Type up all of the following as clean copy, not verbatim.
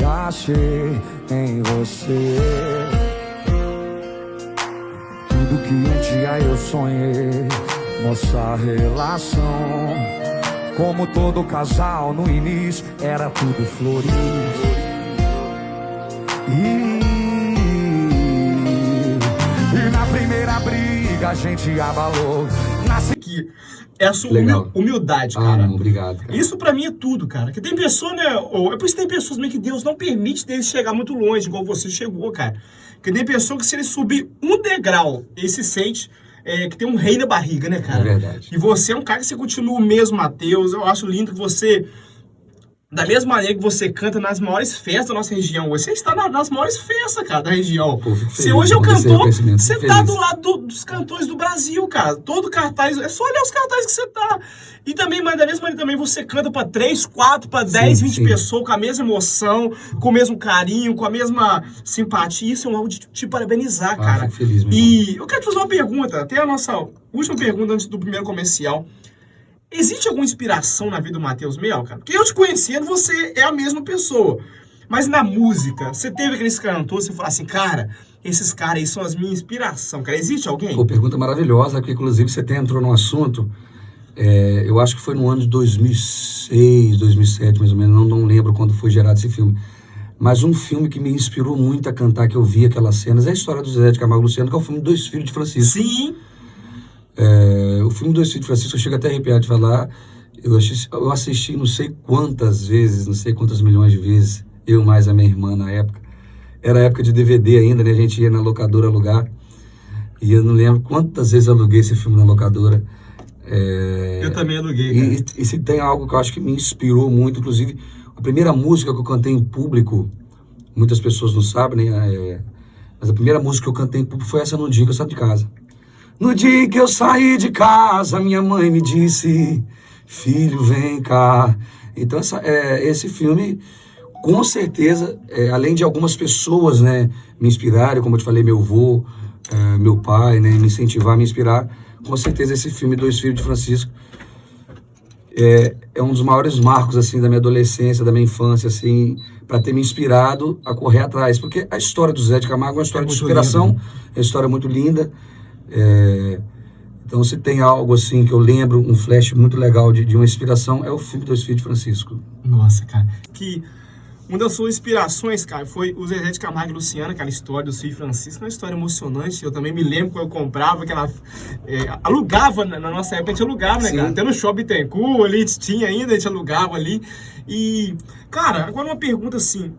Achei em você tudo que um dia eu sonhei. Nossa relação, como todo casal no início, era tudo flores. E na primeira briga a gente abalou. Aqui é a sua humildade, Ah, cara. não, obrigado, cara. Isso pra mim é tudo, cara. Que tem pessoa, né? Ou é por isso que tem pessoas meio que Deus não permite deles chegar muito longe, igual você chegou, cara. Que tem pessoa que se ele subir um degrau, ele se sente que tem um rei na barriga, né, cara? É verdade. E você é um cara que você continua o mesmo, Matheus. Eu acho lindo que você, da mesma maneira que você canta nas maiores festas da nossa região, você está nas maiores festas, cara, da região. Pô, fico Você feliz hoje é o por esse cantor, reconhecimento, você fico tá feliz. do lado dos cantores do Brasil, cara. Todo cartaz, é só olhar os cartazes que você tá. E também, mas da mesma maneira também, você canta pra 3, 4, pra 10, 20 sim. pessoas com a mesma emoção, com o mesmo carinho, com a mesma simpatia. Isso é um algo de te parabenizar, cara. Fico feliz, meu E eu quero te fazer uma pergunta, até a nossa última pergunta antes do primeiro comercial. Existe alguma inspiração na vida do Matheus Mel, cara? Porque eu te conhecendo, você é a mesma pessoa. Mas na música, você teve aqueles cantores, você fala assim, cara, esses caras aí são as minhas inspiração, cara. Existe alguém? Pô, pergunta maravilhosa, porque inclusive você até entrou num assunto, eu acho que foi no ano de 2006, 2007, mais ou menos, não lembro quando foi gerado esse filme. Mas um filme que me inspirou muito a cantar, que eu vi aquelas cenas, é a história do Zezé de Camargo e Luciano, que é o filme Dois Filhos de Francisco. Sim. O filme Dois Filhos de Francisco, eu chego até a arrepiar de falar, eu assisti não sei quantas vezes, não sei quantas milhões de vezes, eu mais a minha irmã na época. Era época de DVD ainda, né? A gente ia na locadora alugar, e eu não lembro quantas vezes eu aluguei esse filme na locadora. Eu também aluguei, cara. E se tem algo que eu acho que me inspirou muito, inclusive, a primeira música que eu cantei em público, muitas pessoas não sabem, né? Mas a primeira música que eu cantei em público foi essa No Dia Que Eu Saí de Casa. No dia que eu saí de casa, minha mãe me disse, filho, vem cá. Então, esse filme, com certeza, além de algumas pessoas, né, me inspirarem, como eu te falei, meu avô, meu pai, né, me incentivar, me inspirar, com certeza esse filme Dois Filhos de Francisco é um dos maiores marcos, assim, da minha adolescência, da minha infância, assim, para ter me inspirado a correr atrás. Porque a história do Zé de Camargo é uma história de superação, linda, né? é uma história muito linda. Então, se tem algo, assim, que eu lembro, um flash muito legal de uma inspiração, é o filme Dois Filhos de Francisco. Nossa, cara. Que uma das suas inspirações, cara, foi o Zezé de Camargo e Luciano, aquela história do Filho Francisco, uma história emocionante. Eu também me lembro quando eu comprava, que ela alugava, na nossa época a gente alugava, né, Sim. cara? Até no Shopping Tencu, ali tinha ainda, a gente alugava ali. E, cara, agora uma pergunta assim,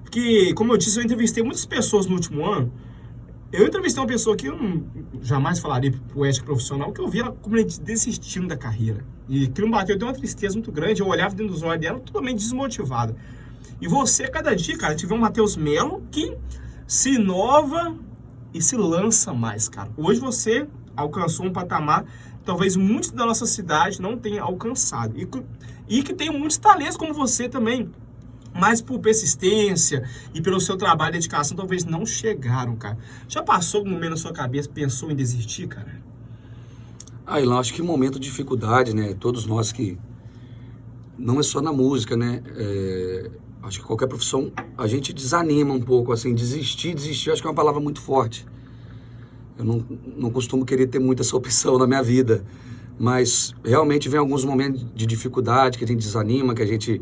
porque, como eu disse, eu entrevistei muitas pessoas no último ano. Eu entrevistei uma pessoa que eu jamais falaria pro ético profissional, que eu vi ela como desistindo da carreira. E aquilo me bateu, deu uma tristeza muito grande. Eu olhava dentro dos olhos dela totalmente desmotivada. E você, cada dia, cara, tiver um Matheus Melo que se inova e se lança mais, cara. Hoje você alcançou um patamar que talvez muitos da nossa cidade não tenham alcançado. E que tem muitos talentos como você também. Mas por persistência e pelo seu trabalho e dedicação, talvez não chegaram, cara. Já passou algum momento na sua cabeça, pensou em desistir, cara? Ilan, acho que momento de dificuldade, né? Todos nós que... Não é só na música, né? Acho que qualquer profissão, a gente desanima um pouco, assim, desistir, acho que é uma palavra muito forte. Eu não costumo querer ter muito essa opção na minha vida, mas realmente vem alguns momentos de dificuldade, que a gente desanima, que a gente,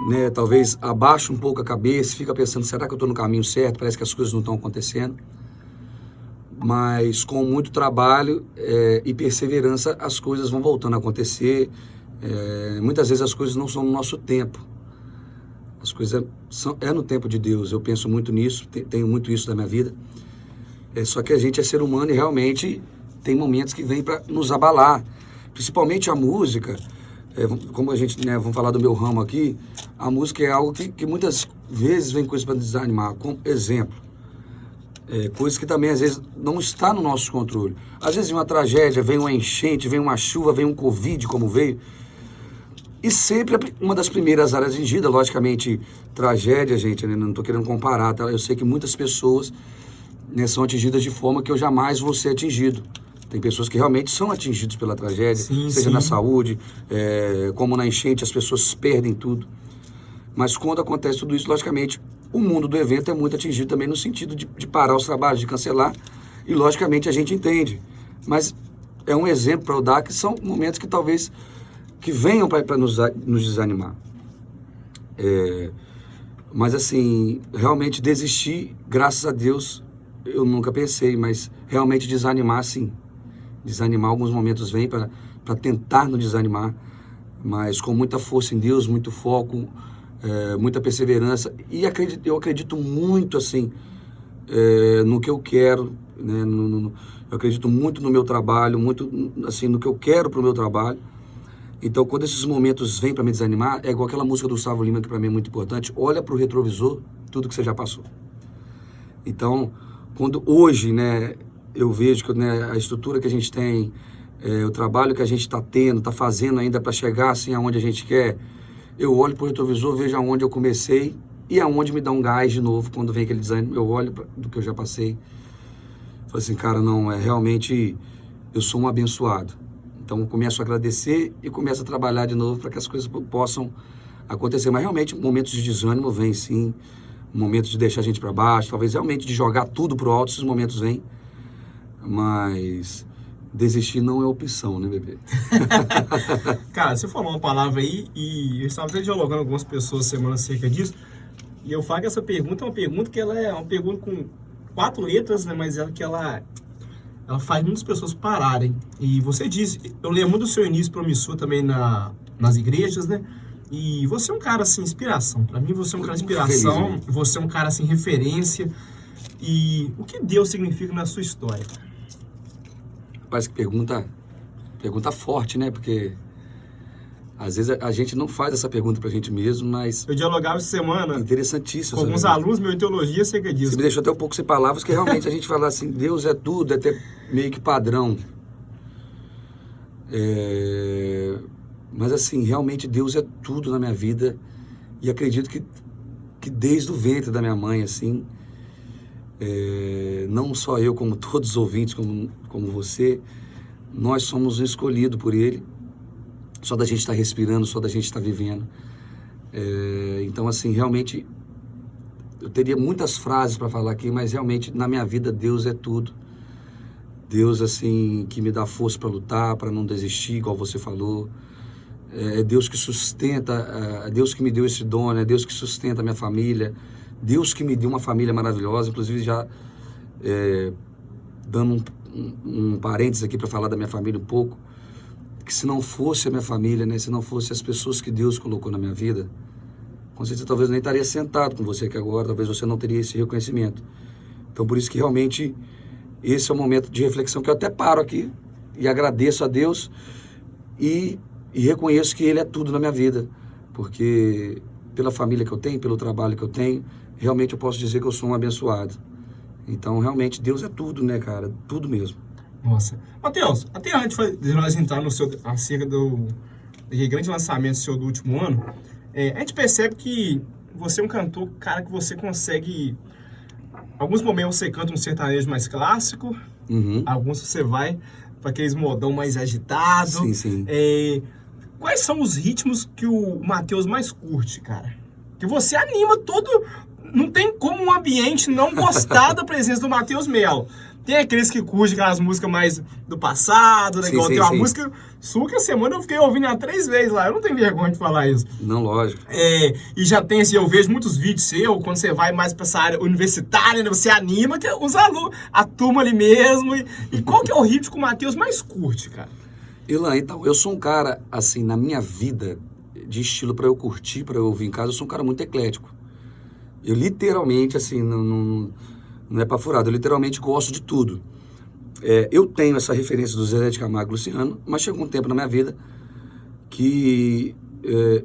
né, talvez abaixa um pouco a cabeça, fica pensando, será que eu estou no caminho certo? Parece que as coisas não estão acontecendo. Mas com muito trabalho e perseverança, as coisas vão voltando a acontecer. Muitas vezes as coisas não são no nosso tempo. As coisas é no tempo de Deus. Eu penso muito nisso, tenho muito isso na minha vida. Só que a gente é ser humano e realmente tem momentos que vêm para nos abalar. Principalmente a música, como a gente, né, vamos falar do meu ramo aqui, a música é algo que muitas vezes vem coisas para desanimar. Como exemplo, coisas que também às vezes não está no nosso controle. Às vezes vem uma tragédia, vem uma enchente, vem uma chuva, vem um Covid, como veio. E sempre uma das primeiras áreas atingidas, logicamente, tragédia, gente, né? Não estou querendo comparar, tá? Eu sei que muitas pessoas, né, são atingidas de forma que eu jamais vou ser atingido. Tem pessoas que realmente são atingidas pela tragédia, seja na saúde, como na enchente, as pessoas perdem tudo. Mas quando acontece tudo isso, logicamente, o mundo do evento é muito atingido também no sentido de parar os trabalhos, de cancelar, e logicamente a gente entende. Mas é um exemplo para eu dar que são momentos que talvez que venham para nos desanimar. Mas assim, realmente desistir, graças a Deus, eu nunca pensei, mas realmente desanimar, sim. Desanimar, alguns momentos vêm para tentar não desanimar, mas com muita força em Deus, muito foco, muita perseverança. E eu acredito muito, assim, no que eu quero, né? Eu acredito muito no meu trabalho, muito, assim, no que eu quero para o meu trabalho. Então, quando esses momentos vêm para me desanimar, é igual aquela música do Gustavo Lima, que para mim é muito importante, olha para o retrovisor, tudo que você já passou. Então, quando hoje, né, eu vejo que, né, a estrutura que a gente tem, o trabalho que a gente está tendo, está fazendo ainda para chegar assim aonde a gente quer, eu olho para o retrovisor, vejo aonde eu comecei e aonde me dá um gás de novo quando vem aquele desânimo. Eu olho do que eu já passei, falo assim, cara, não, realmente eu sou um abençoado. Então eu começo a agradecer e começo a trabalhar de novo para que as coisas possam acontecer. Mas realmente momentos de desânimo vêm sim, momentos de deixar a gente para baixo, talvez realmente de jogar tudo pro alto, esses momentos vêm. Mas desistir não é opção, né, bebê? Cara, você falou uma palavra aí e eu estava até dialogando com algumas pessoas semana acerca disso. E eu falo que essa pergunta é uma pergunta que ela é uma pergunta com 4 letras, né? Mas ela faz muitas pessoas pararem. E você disse, eu lembro do seu início promissor também nas igrejas, né? E você é um cara, assim, inspiração. Para mim, você é um cara de inspiração, feliz, né? você é um cara, assim, referência. E o que Deus significa na sua história? Parece que pergunta forte, né? Porque às vezes a gente não faz essa pergunta pra gente mesmo, mas Eu dialogava essa semana interessantíssimo. com alguns alunos meus em teologia acerca disso. Você me deixou até um pouco sem palavras, que realmente a gente fala assim, Deus é tudo, é até meio que padrão. Mas assim, realmente Deus é tudo na minha vida e acredito que desde o ventre da minha mãe, assim, não só eu, como todos os ouvintes, como você, nós somos escolhidos por Ele, só da gente estar respirando, só da gente estar vivendo. Então, assim, realmente, eu teria muitas frases para falar aqui, mas realmente, na minha vida, Deus é tudo. Deus, assim, que me dá força para lutar, para não desistir, igual você falou. É Deus que sustenta, é Deus que me deu esse dom, é Deus que sustenta a minha família, Deus que me deu uma família maravilhosa, inclusive já dando um parênteses aqui para falar da minha família um pouco, que se não fosse a minha família, né, se não fosse as pessoas que Deus colocou na minha vida, com certeza talvez eu nem estaria sentado com você aqui agora, talvez você não teria esse reconhecimento. Então por isso que realmente esse é o momento de reflexão que eu até paro aqui e agradeço a Deus e reconheço que Ele é tudo na minha vida, porque pela família que eu tenho, pelo trabalho que eu tenho, realmente eu posso dizer que eu sou um abençoado. Então realmente Deus é tudo, né, cara? Tudo mesmo. Nossa. Matheus, até antes de nós entrar no seu, acerca do grande lançamento seu do último ano, a gente percebe que você é um cantor, cara, que você consegue... Alguns momentos você canta um sertanejo mais clássico, alguns você vai para aqueles modão mais agitado. Sim, sim. Quais são os ritmos que o Matheus mais curte, cara? Que você anima todo... Não tem como um ambiente não gostar da presença do Matheus Melo. Tem aqueles que curtem aquelas músicas mais do passado, né? Sim, Igual sim, tem uma sim. música sua que a semana eu fiquei ouvindo há 3 vezes lá. Eu não tenho vergonha de falar isso. Não, lógico. E já tem assim, eu vejo muitos vídeos seus, quando você vai mais pra essa área universitária, né? Você anima que os alunos, a turma ali mesmo. E qual que é o ritmo que o Matheus mais curte, cara? Ilan, então, eu sou um cara, assim, na minha vida, de estilo para eu curtir, para eu ouvir em casa, eu sou um cara muito eclético. Eu literalmente, assim, não é pra furado, eu literalmente gosto de tudo. Eu tenho essa referência do Zezé de Camargo e Luciano, mas chegou um tempo na minha vida que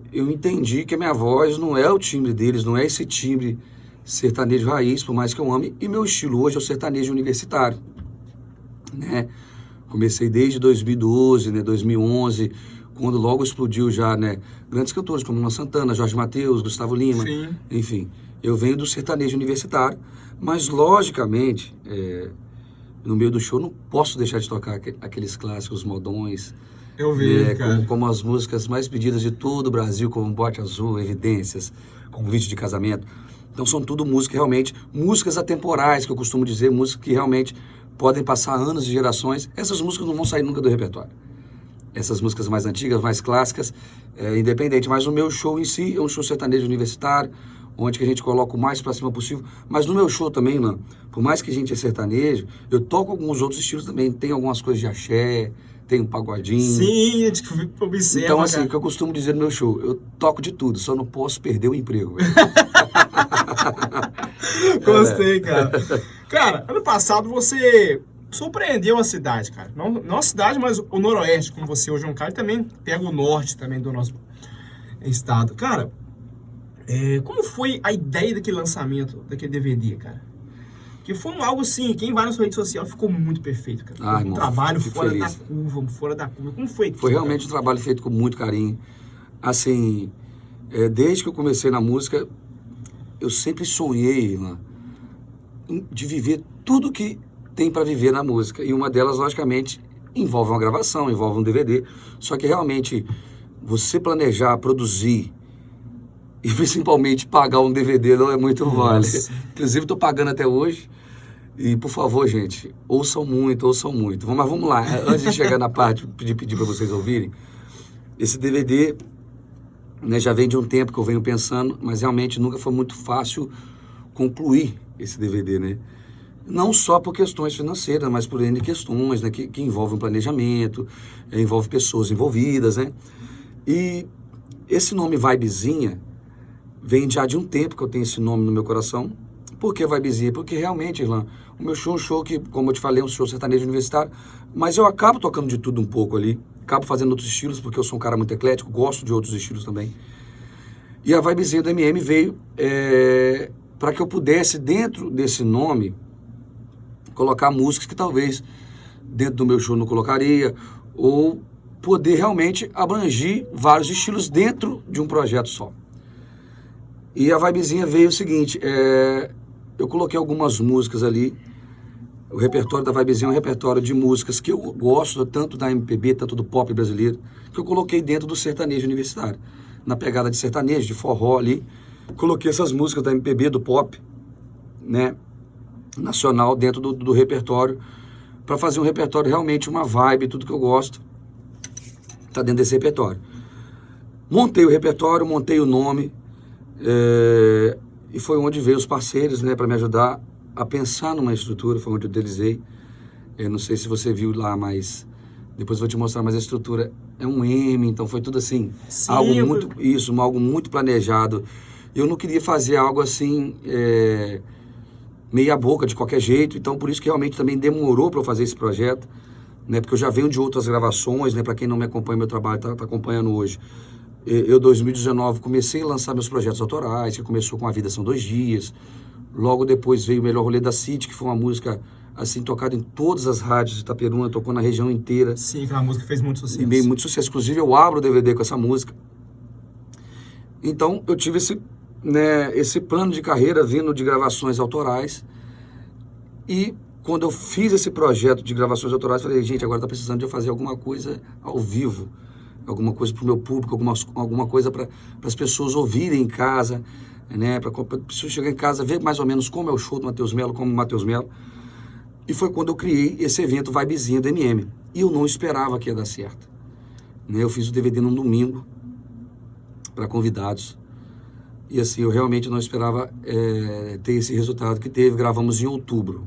eu entendi que a minha voz não é o timbre deles, não é esse timbre sertanejo raiz, por mais que eu ame, e meu estilo hoje é o sertanejo universitário, né? Comecei desde 2012, né, 2011, quando logo explodiu já, né, grandes cantores como Luan Santana, Jorge Mateus, Gustavo Lima, Sim. Enfim. Eu venho do sertanejo universitário, mas logicamente, no meio do show, não posso deixar de tocar aqueles clássicos modões, Eu vejo, cara. Como as músicas mais pedidas de todo o Brasil, como Bote Azul, Evidências, Convite de Casamento. Então são tudo músicas realmente, músicas atemporais, que eu costumo dizer, músicas que realmente podem passar anos e gerações. Essas músicas não vão sair nunca do repertório. Essas músicas mais antigas, mais clássicas, independente. Mas o meu show em si é um show sertanejo universitário, onde que a gente coloca o mais pra cima possível. Mas no meu show também, Lan, por mais que a gente é sertanejo, eu toco alguns outros estilos também. Tem algumas coisas de axé, tem um pagodinho. Sim, a gente observa. Então, assim, cara. o que eu costumo dizer no meu show, eu toco de tudo, só não posso perder o emprego. Gostei, cara. Cara, ano passado você surpreendeu a cidade, cara. Não a cidade, mas o Noroeste, como você hoje é um cara, e também pega o Norte também do nosso estado. Cara, como foi a ideia daquele lançamento, daquele DVD, cara? Que foi algo assim, quem vai na sua rede social ficou muito perfeito, cara. Ah, Um irmão, trabalho fico fora feliz. da curva, fora da curva. Como foi? Foi realmente um trabalho feito com muito carinho. Assim, desde que eu comecei na música, eu sempre sonhei, Lan, de viver tudo que tem para viver na música. E uma delas, logicamente, envolve uma gravação, envolve um DVD. Só que realmente, você produzir e principalmente pagar um DVD não é muito vale. Inclusive, estou pagando até hoje. E, por favor, gente, ouçam muito, ouçam muito. Mas vamos lá, antes de chegar na parte de pedir para vocês ouvirem, esse DVD, né, já vem de um tempo que eu venho pensando, mas realmente nunca foi muito fácil concluir esse DVD, né? Não só por questões financeiras, mas por N questões, né, que envolvem um planejamento, envolve pessoas envolvidas, né? E esse nome Vibezinha vem já de um tempo que eu tenho esse nome no meu coração. Por que Vibezinha? Porque realmente, Irlan, o meu show é um show que, como eu te falei, é um show sertanejo universitário, mas eu acabo tocando de tudo um pouco ali, acabo fazendo outros estilos, porque eu sou um cara muito eclético, gosto de outros estilos também. E a Vibezinha do MM veio para que eu pudesse, dentro desse nome, colocar músicas que talvez dentro do meu show não colocaria, ou poder realmente abranger vários estilos dentro de um projeto só. E a Vibezinha veio o seguinte, eu coloquei algumas músicas ali, o repertório da Vibezinha é um repertório de músicas que eu gosto, tanto da MPB, tanto do pop brasileiro, que eu coloquei dentro do sertanejo universitário. Na pegada de sertanejo, de forró ali, coloquei essas músicas da MPB, do pop, né, nacional dentro do repertório, para fazer um repertório realmente, uma vibe, tudo que eu gosto, tá dentro desse repertório. Montei o repertório, montei o nome, e foi onde veio os parceiros, né, para me ajudar a pensar numa estrutura, foi onde eu idealizei. Eu não sei se você viu lá, mas depois eu vou te mostrar, mas a estrutura é um M, então foi tudo assim, Sim, algo muito planejado. Eu não queria fazer algo assim, meia boca, de qualquer jeito, então por isso que realmente também demorou para eu fazer esse projeto, né, porque eu já venho de outras gravações, né, para quem não me acompanha meu trabalho, tá acompanhando hoje. Eu, em 2019, comecei a lançar meus projetos autorais, que começou com A Vida São 2 Dias. Logo depois veio o Melhor Rolê da City, que foi uma música, assim, tocada em todas as rádios de Itaperuna, tocou na região inteira. Sim, aquela música fez muito sucesso. E veio muito sucesso. Inclusive, eu abro o DVD com essa música. Então, eu tive esse plano de carreira vindo de gravações autorais. E quando eu fiz esse projeto de gravações autorais, falei, gente, agora tá precisando de eu fazer alguma coisa ao vivo. Alguma coisa para o meu público, alguma coisa para as pessoas ouvirem em casa, né? Para a pessoa chegar em casa, ver mais ou menos como é o show do Matheus Mello, como o Matheus Mello. E foi quando eu criei esse evento Vibezinha do MM. E eu não esperava que ia dar certo. Né? Eu fiz o DVD num domingo, para convidados. E assim, eu realmente não esperava ter esse resultado que teve. Gravamos em outubro.